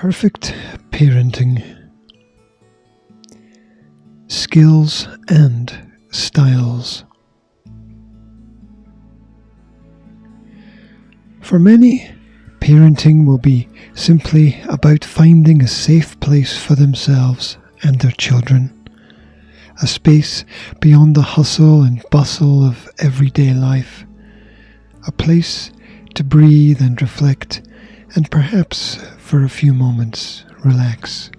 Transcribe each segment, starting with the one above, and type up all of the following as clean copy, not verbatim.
Perfect parenting. Skills and styles. For many, parenting will be simply about finding a safe place for themselves and their children, a space beyond the hustle and bustle of everyday life, a place to breathe and reflect, and perhaps for a few moments relax.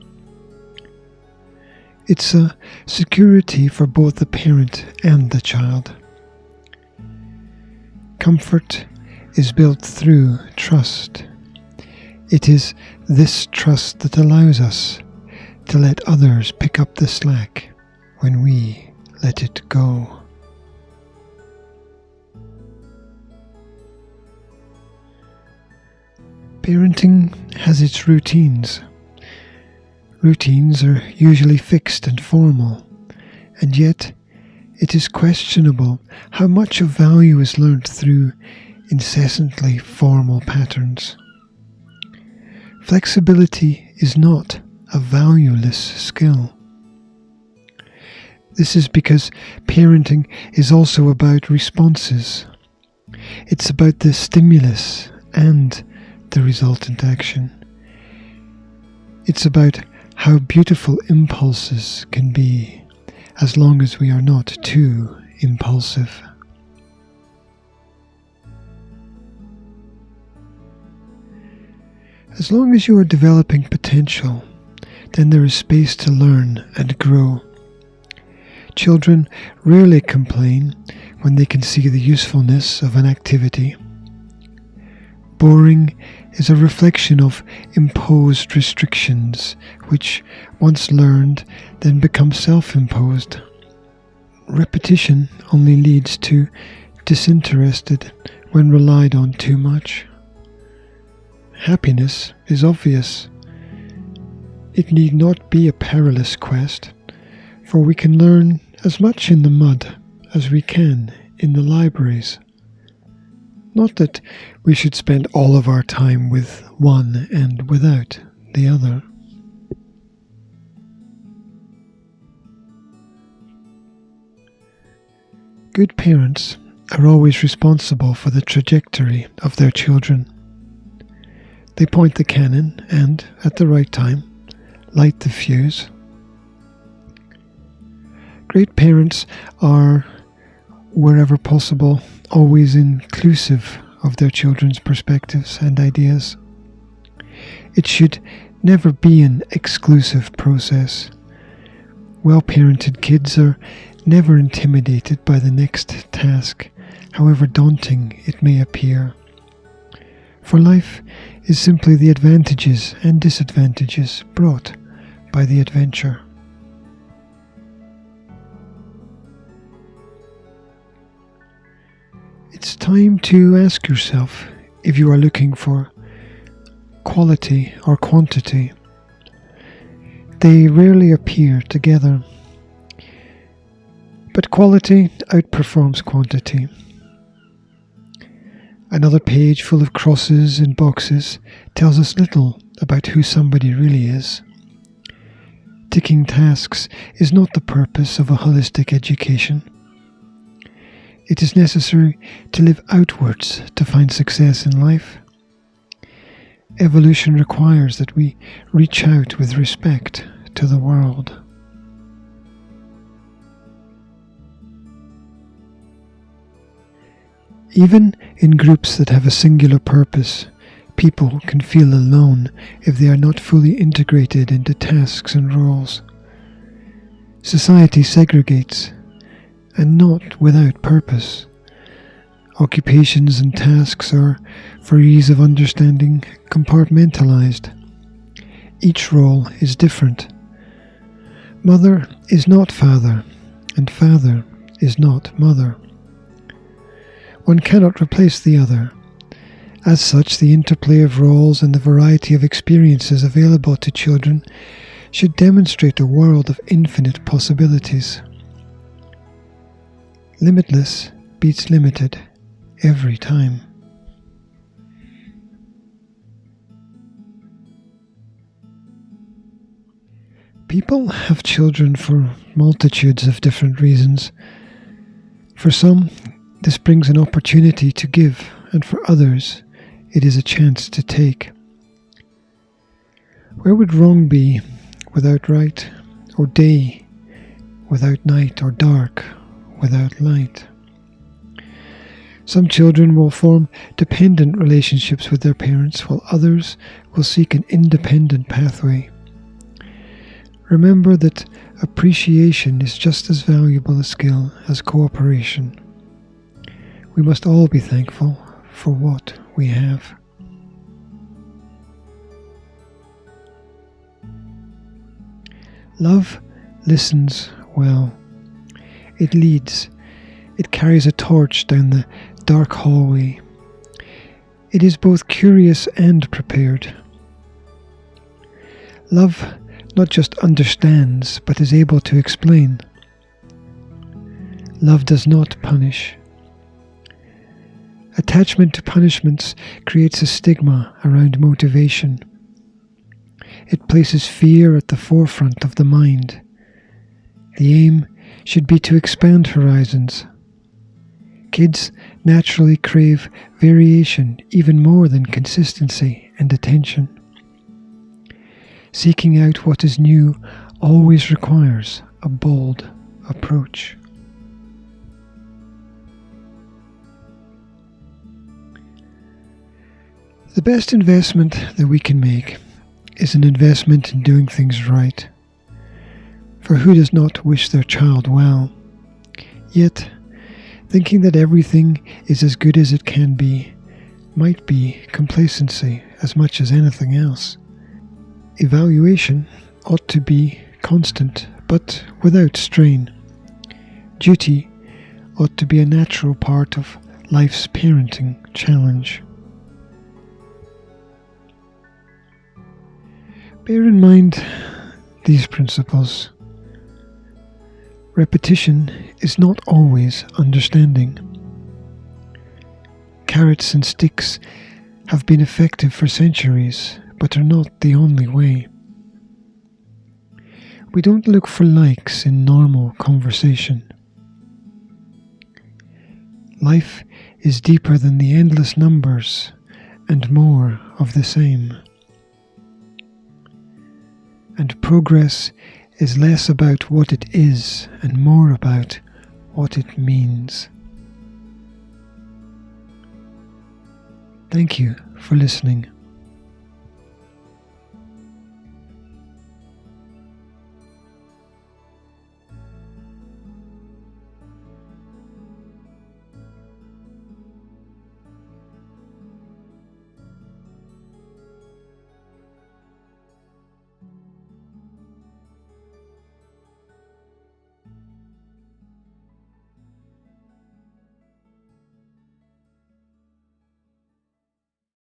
It's a security for both the parent and the child. Comfort is built through trust. It is this trust that allows us to let others pick up the slack when we let it go. Parenting has its routines. Routines are usually fixed and formal, and yet it is questionable how much of value is learnt through incessantly formal patterns. Flexibility is not a valueless skill. This is because parenting is also about responses. It's about the stimulus and the resultant action. It's about how beautiful impulses can be, as long as we are not too impulsive. As long as you are developing potential, then there is space to learn and grow. Children rarely complain when they can see the usefulness of an activity. Boring is a reflection of imposed restrictions, which, once learned, then become self-imposed. Repetition only leads to disinterested when relied on too much. Happiness is obvious. It need not be a perilous quest, for we can learn as much in the mud as we can in the libraries. Not that we should spend all of our time with one and without the other. Good parents are always responsible for the trajectory of their children. They point the cannon and, at the right time, light the fuse. Great parents are, wherever possible, always inclusive of their children's perspectives and ideas. It should never be an exclusive process. Well-parented kids are never intimidated by the next task, however daunting it may appear. For life is simply the advantages and disadvantages brought by the adventure. It's time to ask yourself if you are looking for quality or quantity. They rarely appear together, but quality outperforms quantity. Another page full of crosses and boxes tells us little about who somebody really is. Ticking tasks is not the purpose of a holistic education. It is necessary to live outwards to find success in life. Evolution requires that we reach out with respect to the world. Even in groups that have a singular purpose, people can feel alone if they are not fully integrated into tasks and roles. Society segregates, and not without purpose. Occupations and tasks are, for ease of understanding, compartmentalized. Each role is different. Mother is not father, and father is not mother. One cannot replace the other. As such, the interplay of roles and the variety of experiences available to children should demonstrate a world of infinite possibilities. Limitless beats limited every time. People have children for multitudes of different reasons. For some, this brings an opportunity to give, and for others, it is a chance to take. Where would wrong be without right, or day without night, or dark without light? Some children will form dependent relationships with their parents, while others will seek an independent pathway. Remember that appreciation is just as valuable a skill as cooperation. We must all be thankful for what we have. Love listens well. It leads. It carries a torch down the dark hallway. It is both curious and prepared. Love not just understands, but is able to explain. Love does not punish. Attachment to punishments creates a stigma around motivation. It places fear at the forefront of the mind. The aim should be to expand horizons. Kids naturally crave variation even more than consistency and attention. Seeking out what is new always requires a bold approach. The best investment that we can make is an investment in doing things right. For who does not wish their child well? Yet, thinking that everything is as good as it can be might be complacency as much as anything else. Evaluation ought to be constant, but without strain. Duty ought to be a natural part of life's parenting challenge. Bear in mind these principles. Repetition is not always understanding. Carrots and sticks have been effective for centuries, but are not the only way. We don't look for likes in normal conversation. Life is deeper than the endless numbers and more of the same. And progress is less about what it is and more about what it means. Thank you for listening.